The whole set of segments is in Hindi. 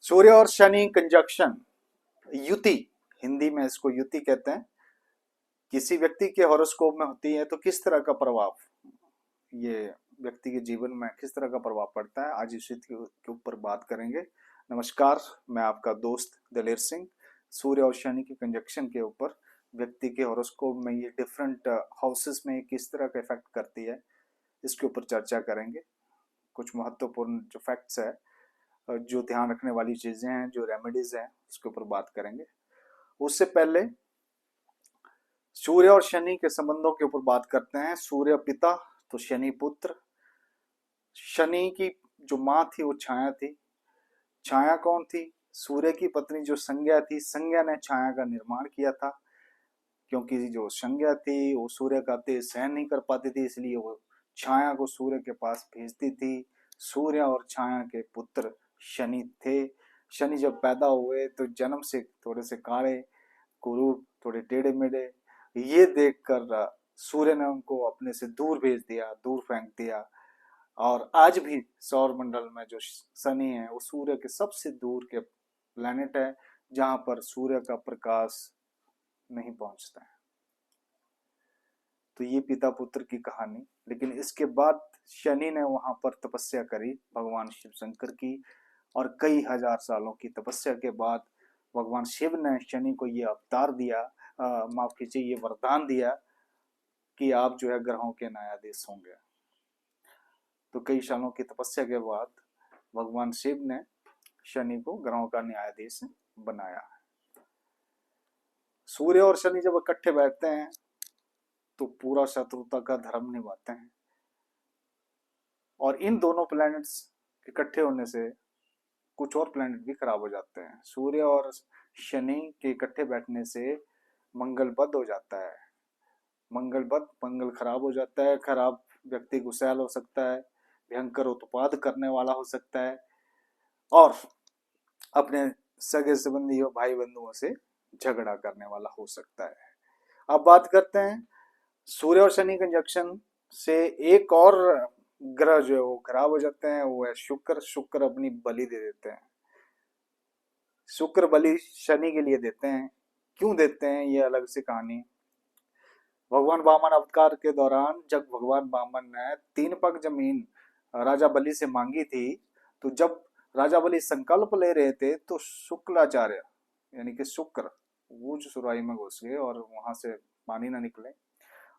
सूर्य और शनि कंजक्शन, युति, हिंदी में इसको युति कहते हैं, किसी व्यक्ति के हॉरोस्कोप में होती है तो किस तरह का प्रभाव ये व्यक्ति के जीवन में किस तरह का प्रभाव पड़ता है, आज इस के ऊपर बात करेंगे। नमस्कार, मैं आपका दोस्त दलेर सिंह। सूर्य और शनि की कंजक्शन के ऊपर व्यक्ति के हॉरोस्कोप में ये डिफरेंट हाउसेस में किस तरह का इफेक्ट करती है, इसके ऊपर चर्चा करेंगे। कुछ महत्वपूर्ण जो फैक्ट्स है, जो ध्यान रखने वाली चीजें हैं, जो रेमेडीज हैं, उसके ऊपर बात करेंगे। उससे पहले सूर्य और शनि के संबंधों के ऊपर बात करते हैं। सूर्य पिता तो शनि पुत्र। शनि की जो माँ थी वो छाया थी। छाया कौन थी? सूर्य की पत्नी जो संज्ञा थी, संज्ञा ने छाया का निर्माण किया था, क्योंकि जो संज्ञा थी वो सूर्य का तेज सहन नहीं कर पाती थी, इसलिए वो छाया को सूर्य के पास भेजती थी। सूर्य और छाया के पुत्र शनि थे। शनि जब पैदा हुए तो जन्म से थोड़े से काले, कुरूप, थोड़े टेढ़े मेढ़े, ये देखकर सूर्य ने उनको अपने से दूर भेज दिया, दूर फेंक दिया। और आज भी सौर मंडल में जो शनि है वो सूर्य के सबसे दूर के प्लेनेट है, जहां पर सूर्य का प्रकाश नहीं पहुंचता है। तो ये पिता पुत्र की कहानी। लेकिन इसके बाद शनि ने वहां पर तपस्या करी, भगवान शिव शंकर की, और कई हजार सालों की तपस्या के बाद भगवान शिव ने शनि को ये अवतार दिया, माफ कीजिए, ये वरदान दिया कि आप जो है ग्रहों के न्यायाधीश होंगे। तो कई सालों की तपस्या के बाद भगवान शिव ने शनि को ग्रहों का न्यायाधीश बनाया। सूर्य और शनि जब इकट्ठे बैठते हैं तो पूरा शत्रुता का धर्म निभाते हैं, और इन दोनों प्लैनेट्स इकट्ठे होने से कुछ और प्लैनेट भी खराब हो जाते हैं। सूर्य और शनि के इकट्ठे बैठने से मंगल बद हो जाता है। मंगल खराब हो जाता है। खराब व्यक्ति गुस्सैल हो सकता है, भयंकर उत्पाद करने वाला हो सकता है, और अपने सगे संबंधियों, भाई बंधुओं से झगड़ा करने वाला हो सकता है। अब बात करते हैं सूर्य और शनि कंजक्शन से एक और ग्रह जो है वो खराब हो जाते हैं, वो है शुक्र। शुक्र अपनी बलि दे देते हैं। शुक्र बलि शनि के लिए देते हैं। क्यों देते हैं, ये अलग से कहानी। भगवान वामन अवतार के दौरान जब भगवान वामन ने 3 पग जमीन राजा बलि से मांगी थी, तो जब राजा बलि संकल्प ले रहे थे तो शुक्लाचार्य यानी कि शुक्र वो जो सुराही में घुस गए और वहां से पानी ना निकले,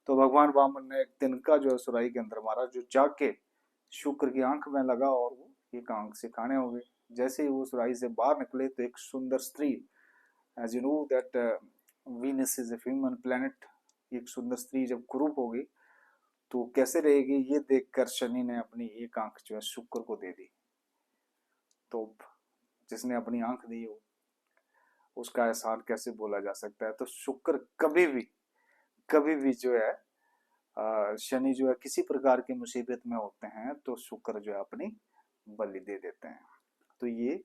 तो भगवान वामन ने एक तिनका जो है सुराही के अंदर मारा, जो जाके शुक्र की आंख में लगा और वो एक आंख से काने हो गए। जैसे ही वो सुराही से बाहर निकले तो एक सुंदर स्त्री, as you know that Venus is a human planet, एक सुंदर स्त्री जब कुरूप होगी तो कैसे रहेगी, ये देखकर शनि ने अपनी एक आंख जो है शुक्र को दे दी। तो जिसने अपनी आंख दी हो उसका एहसान कैसे बोला जा सकता है। तो शुक्र कभी भी जो है, शनि जो है किसी प्रकार की मुसीबत में होते हैं तो शुक्र जो है अपनी बलि दे देते हैं। तो ये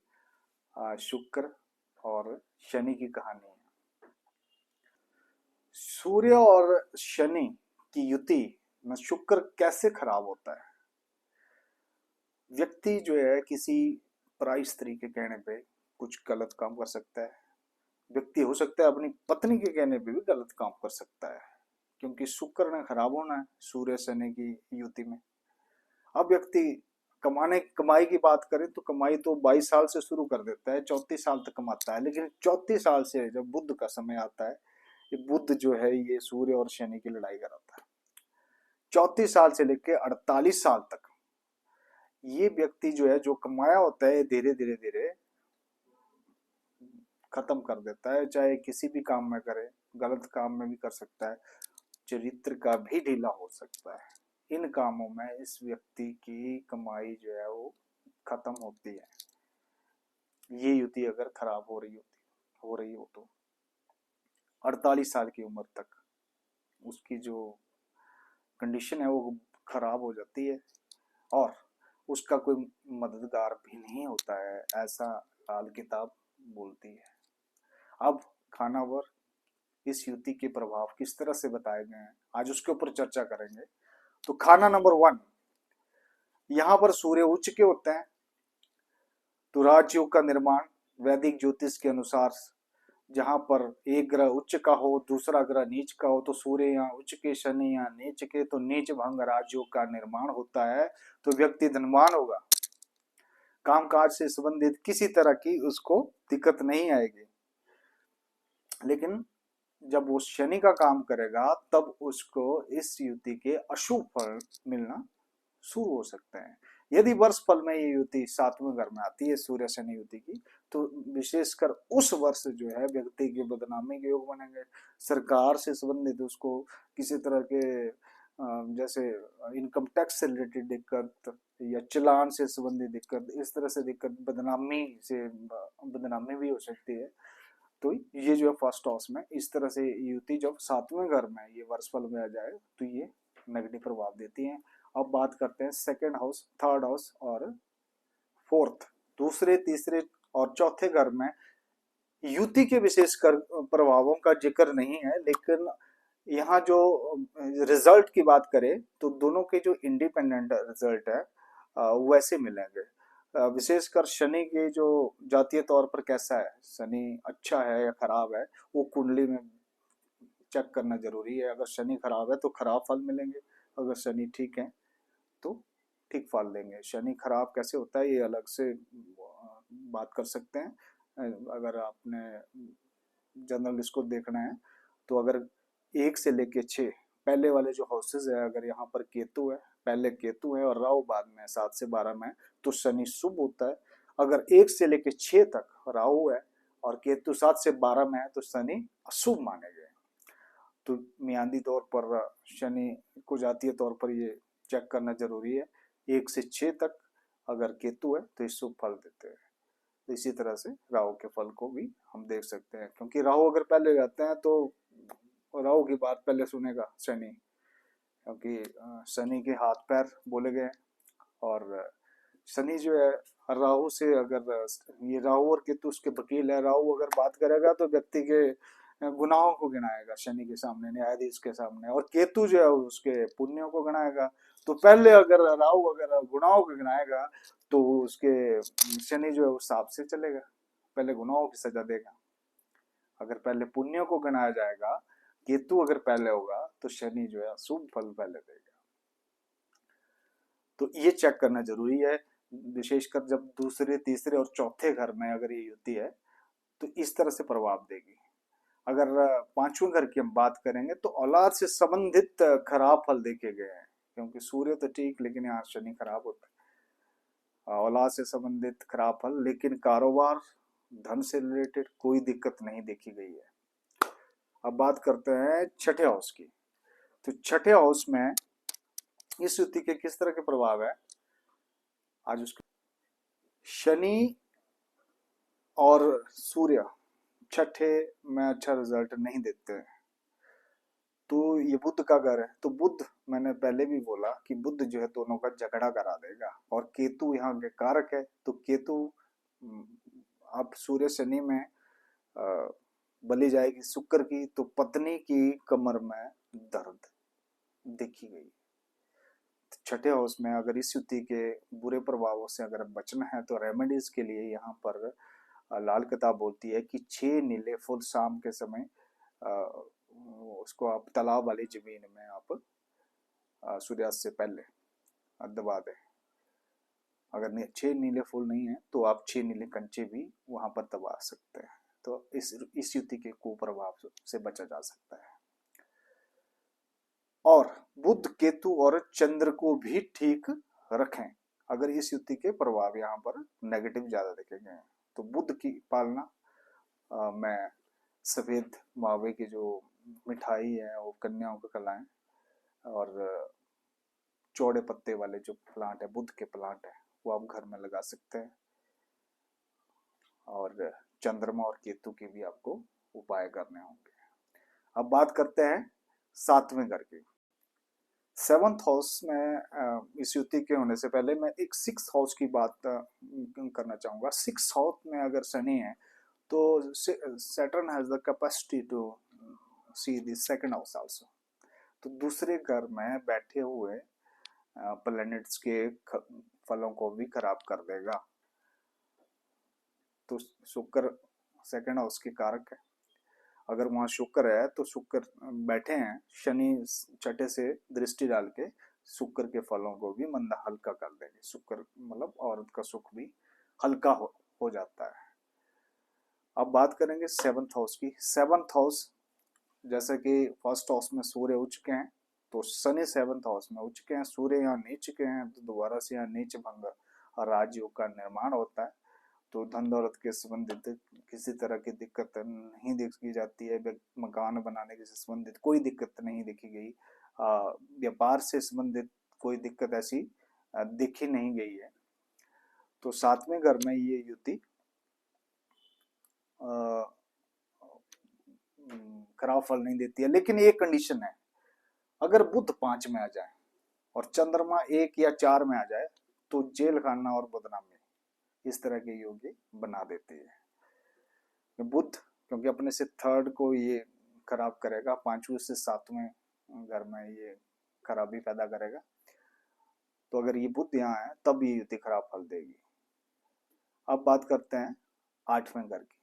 शुक्र और शनि की कहानी है। सूर्य और शनि की युति में शुक्र कैसे खराब होता है। व्यक्ति जो है किसी पराई स्त्री के कहने पे कुछ गलत काम कर सकता है। व्यक्ति हो सकता है अपनी पत्नी के कहने पे भी गलत काम कर सकता है, क्योंकि शुक्र ने खराब होना है सूर्य शनि की युति में। अब व्यक्ति कमाई की बात करें तो कमाई तो 22 साल से शुरू कर देता है, 34 साल तक कमाता है। लेकिन 34 साल से जब बुध का समय आता है, ये बुध जो है ये सूर्य और शनि की लड़ाई कराता है। 34 साल से लेकर 48 साल तक ये व्यक्ति जो है जो कमाया होता है धीरे धीरे धीरे खत्म कर देता है। चाहे किसी भी काम में करे, गलत काम में भी कर सकता है, चरित्र का भी ढीला हो सकता है। इन कामों में इस व्यक्ति की कमाई जो है वो खत्म होती है, ये युति अगर खराब हो रही हो तो 48 साल की उम्र तक उसकी जो कंडीशन है वो खराब हो जाती है, और उसका कोई मददगार भी नहीं होता है, ऐसा लाल किताब बोलती है। अब खानावर इस युति के प्रभाव किस तरह से बताए गए हैं, आज उसके ऊपर चर्चा करेंगे। तो खाना नंबर 1, यहां पर सूर्य उच्च के होते हैं तो राजयोग का निर्माण वैदिक ज्योतिष के अनुसार जहां पर एक ग्रह उच्च का हो, दूसरा ग्रह नीच का हो, तो सूर्य यहाँ उच्च के, शनि यहाँ नीच के, तो नीच भंग राजयोग का निर्माण होता है। तो व्यक्ति धनवान होगा, कामकाज से संबंधित किसी तरह की उसको दिक्कत नहीं आएगी। लेकिन जब वो शनि का काम करेगा तब उसको इस युति के अशुभ फल मिलना शुरू हो सकते हैं। यदि वर्ष फल में ये युति 7वें घर में आती है, सूर्य शनि युति की, तो विशेषकर उस वर्ष जो है व्यक्ति की बदनामी के योग बनेंगे। सरकार से संबंधित उसको किसी तरह के जैसे इनकम टैक्स से रिलेटेड दिक्कत या चालान से संबंधित दिक्कत, इस तरह से दिक्कत, बदनामी भी हो सकती है। तो ये जो है फर्स्ट हाउस में इस तरह से युति जब 7वें घर में ये वर्षफल में आ जाए तो ये नेगेटिव प्रभाव देती है। अब बात करते हैं सेकंड हाउस, थर्ड हाउस और फोर्थ। दूसरे, तीसरे और चौथे घर में युति के विशेष प्रभावों का जिक्र नहीं है, लेकिन यहाँ जो रिजल्ट की बात करें तो दोनों के जो इंडिपेंडेंट रिजल्ट है वैसे मिलेंगे। विशेषकर शनि के जो जातीय तौर पर कैसा है, शनि अच्छा है या खराब है, वो कुंडली में चेक करना जरूरी है। अगर शनि खराब है तो खराब फल मिलेंगे, अगर शनि ठीक है तो ठीक फल देंगे। शनि खराब कैसे होता है ये अलग से बात कर सकते हैं। अगर आपने जनरल इसको देखना है तो अगर 1 से लेके 6 पहले वाले जो हाउसेज है, अगर यहाँ पर केतु है, पहले केतु है और राहु बाद में 7 से 12 में, तो शनि शुभ होता है। अगर 1 से लेके 6 तक राहु है और केतु 7 से 12 में है तो शनि अशुभ माने गए। तो मियादी तौर पर शनि को जातीय तौर पर ये चेक करना जरूरी है। 1 से 6 तक अगर केतु है तो ये शुभ फल देते हैं। तो इसी तरह से राहु के फल को भी हम देख सकते हैं, क्योंकि राहु अगर पहले रहते हैं तो राहु की बात पहले सुनेगा शनि, क्योंकि शनि के हाथ पैर बोले गए। और शनि जो है राहु से, अगर ये राहु और केतु उसके वकील है, राहु अगर बात करेगा तो व्यक्ति के गुनाहों को गिनाएगा शनि के सामने, न्यायाधीश के सामने, और केतु जो है उसके पुण्यों को गिनाएगा। तो पहले अगर राहु अगर गुनाहों को गिनाएगा तो उसके शनि जो है उस हिसाब से चलेगा, पहले गुनाहों की सजा देगा। अगर पहले पुण्यों को गिनाया जाएगा, केतु अगर पहले होगा तो शनि जो है शुभ फल पहले देगा। तो ये चेक करना जरूरी है, विशेषकर जब दूसरे, तीसरे और चौथे घर में अगर ये युति है तो इस तरह से प्रभाव देगी। अगर 5वें घर की हम बात करेंगे तो औलाद से संबंधित खराब फल देखे गए हैं, क्योंकि सूर्य तो ठीक लेकिन यहाँ शनि खराब होता है। औलाद से संबंधित खराब फल, लेकिन कारोबार, धन से रिलेटेड कोई दिक्कत नहीं देखी गई है। अब बात करते हैं छठे हाउस की। तो छठे हाउस में इस युति के किस तरह के प्रभाव है आज उसके। शनि और सूर्य छठे में अच्छा रिजल्ट नहीं देते हैं, तो ये बुध का घर है। तो बुध, मैंने पहले भी बोला कि बुध जो है दोनों का झगड़ा करा देगा, और केतु यहाँ के कारक है। तो केतु अब सूर्य शनि में बलि जाएगी शुक्र की, तो पत्नी की कमर में दर्द देखी गई। छठे हाउस में अगर इस युति के बुरे प्रभावों से अगर बचना है तो रेमेडीज के लिए यहाँ पर लाल किताब बोलती है कि 6 नीले फूल शाम के समय उसको आप तालाब वाली जमीन में आप सूर्यास्त से पहले दबा दें। अगर 6 नीले फूल नहीं है तो आप 6 नीले कंचे भी वहां पर दबा सकते हैं। तो इस युति के कुप्रभाव से बचा जा सकता है। और बुध, केतु और चंद्र को भी ठीक रखें अगर इस युति के प्रभाव यहाँ पर नेगेटिव ज्यादा देखे गए हैं। तो बुध की पालना में सफेद मावे की जो मिठाई है वो कन्याओं को खिलाएं, और चौड़े पत्ते वाले जो प्लांट है, बुध के प्लांट है, वो आप घर में लगा सकते हैं। और चंद्रमा और केतु के भी आपको उपाय करने होंगे। अब बात करते हैं 7वें घर की। 7th हाउस में इस युति के होने से पहले मैं एक 6th हाउस की बात करना चाहूंगा। 6th हाउस में अगर शनि है तो Saturn has the capacity to see the second house also। तो दूसरे घर में बैठे हुए प्लैनेट्स के फलों को भी खराब कर देगा। तो शुक्र सेकंड हाउस के कारक है। अगर वहां शुक्र है तो शुक्र बैठे हैं, शनि छठे से दृष्टि डाल के शुक्र के फलों को भी मंदा हल्का कर देंगे। शुक्र मतलब औरत का सुख भी हल्का हो जाता है। अब बात करेंगे सेवंथ हाउस की। सेवंथ हाउस जैसे कि फर्स्ट हाउस में सूर्य उच्च के हैं, तो शनि सेवंथ हाउस में उच्च के हैं, सूर्य यहाँ नीच के हैं, तो दोबारा से यहाँ नीच भंग और राजयोग का निर्माण होता है। तो धन दौलत के संबंधित किसी तरह की दिक्कत नहीं देखी जाती है। मकान बनाने के संबंधित कोई दिक्कत नहीं देखी गई। व्यापार से संबंधित कोई दिक्कत ऐसी देखी नहीं गई है। तो सातवें घर में ये युति खराब फल नहीं देती है, लेकिन एक कंडीशन है, अगर बुध 5 में आ जाए और चंद्रमा 1 या 4 में आ जाए तो जेल खाना और बदनामी इस तरह के योग बना देती है। बुध क्योंकि अपने से थर्ड को ये खराब करेगा, 5वें से 7वें घर में ये खराबी पैदा करेगा। तो अगर ये बुध यहाँ है तब ये युति खराब फल देगी। अब बात करते हैं 8वें घर की।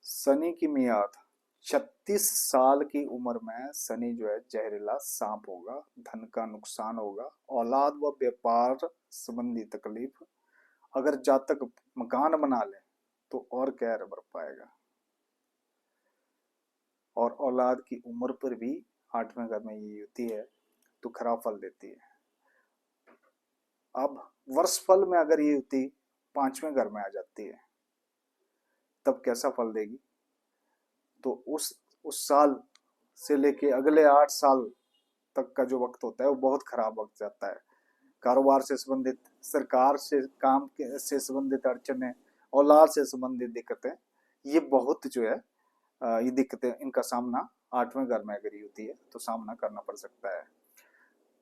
शनि की मियाद 36 साल की उम्र में शनि जो है जहरीला सांप होगा, धन का नुकसान होगा, औलाद व व्यापार संबंधी तकलीफ। अगर जातक मकान बना ले तो और कहर बढ़ पाएगा। और औलाद की उम्र पर भी 8वें घर में ये युति है तो खराब फल देती है। अब वर्ष फल में अगर ये युति 5वें घर में आ जाती है तब कैसा फल देगी? तो उस साल से लेके अगले 8 साल तक का जो वक्त होता है वो बहुत खराब वक्त जाता है। कारोबार से संबंधित, सरकार से काम से संबंधित अड़चने, औलाद से संबंधित दिक्कतें, ये बहुत जो है ये दिक्कतें, इनका सामना 8वें घर में अगर होती है तो सामना करना पड़ सकता है।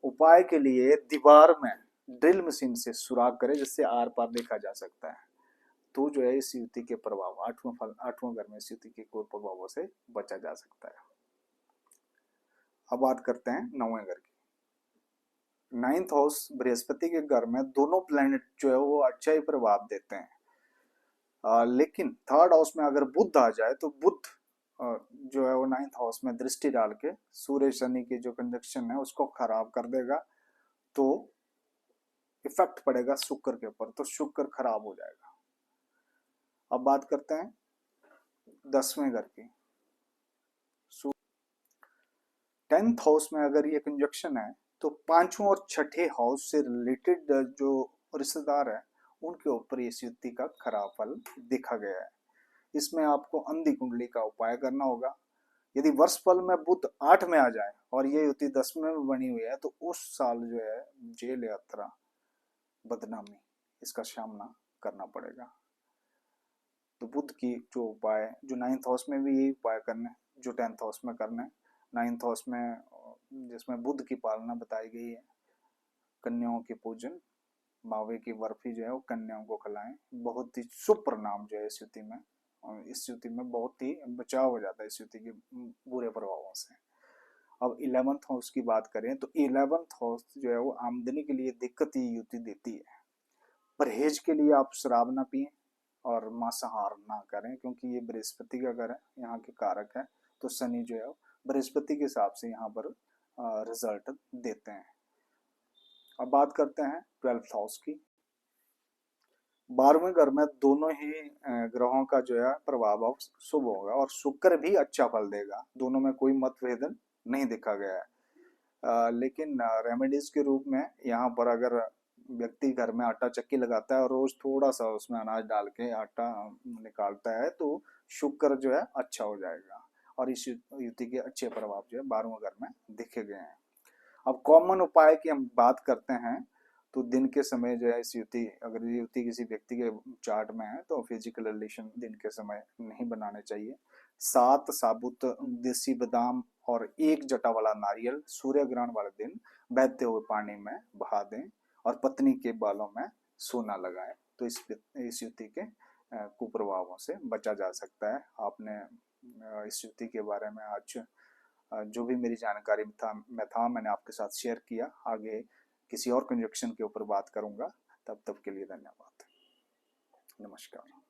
उपाय के लिए दीवार में ड्रिल मशीन से सुराख करें जिससे आर पार देखा जा सकता है। तो जो है इस युति के प्रभाव 8वें घर में इस युति के कोई प्रभावों से बचा जा सकता है। अब बात करते हैं 9वें घर की। 9th हाउस बृहस्पति के घर में दोनों प्लैनेट जो है वो अच्छा ही प्रभाव देते हैं। लेकिन 3rd हाउस में अगर बुध आ जाए तो बुध जो है वो 9th हाउस में दृष्टि डाल के सूर्य शनि की जो कंजक्शन है उसको खराब कर देगा, तो इफेक्ट पड़ेगा शुक्र के ऊपर, तो शुक्र खराब हो जाएगा। अब बात करते हैं 10वें घर की। 10th हाउस में अगर ये कंजक्शन है तो 5वें और 6ठे हाउस से रिलेटेड जो रिश्तेदार है उनके ऊपर इस युति का खराब फल देखा गया है। इसमें आपको अंधी कुंडली का उपाय करना होगा। यदि वर्ष फल में बुध 8 में आ जाए और ये युति 10वें में बनी हुई है तो उस साल जो है जेल यात्रा, बदनामी, इसका सामना करना पड़ेगा। तो बुध की जो उपाय जो 9th हाउस में भी यही उपाय करने, जो 10th हाउस में करने। 9th हाउस में जिसमें बुध की पालना बताई गई है, कन्याओं के पूजन, मावे की बर्फी जो है वो कन्याओं को खिलाएं, बहुत ही शुभ परिणाम जो है इस युति में, और इस युति में बहुत ही बचाव हो जाता है इस युति के बुरे प्रभावों से। अब 11th हाउस की बात करें तो 11th हाउस जो है वो आमदनी के लिए दिक्कत ही युति देती है। परहेज के लिए आप शराब ना पिए और मांसाहार ना करें क्योंकि ये बृहस्पति का घर है, यहाँ के कारक है, तो शनि जो है बृहस्पति के हिसाब से यहाँ पर रिजल्ट देते हैं। अब बात करते हैं 12th हाउस की। 12वें घर में दोनों ही ग्रहों का जो है प्रभाव शुभ होगा और शुक्र भी अच्छा फल देगा, दोनों में कोई मतभेद नहीं देखा गया है। लेकिन रेमेडीज के रूप में यहाँ पर अगर व्यक्ति घर में आटा चक्की लगाता है और रोज थोड़ा सा उसमें अनाज डाल के आटा निकालता है तो शुक्र जो है अच्छा हो जाएगा और इस युति के अच्छे प्रभाव जो है 12वें घर में देखे गए हैं। अब कॉमन उपाय की हम बात करते हैं तो दिन के समय जो है इस युति, अगर ये युति किसी व्यक्ति के चार्ट में है तो फिजिकल रिलेशन दिन के समय नहीं बनाने चाहिए। 7 साबुत देसी बादाम और 1 जटा वाला नारियल सूर्य ग्रहण वाले दिन बहते हुए पानी में बहा दें और पत्नी के बालों में सोना लगाएं, तो इस युति के कुप्रभावों से बचा जा सकता है। आपने इस युति के बारे में आज जो भी मेरी जानकारी में था मैंने आपके साथ शेयर किया। आगे किसी और कंजक्शन के ऊपर बात करूंगा, तब तक के लिए धन्यवाद। नमस्कार।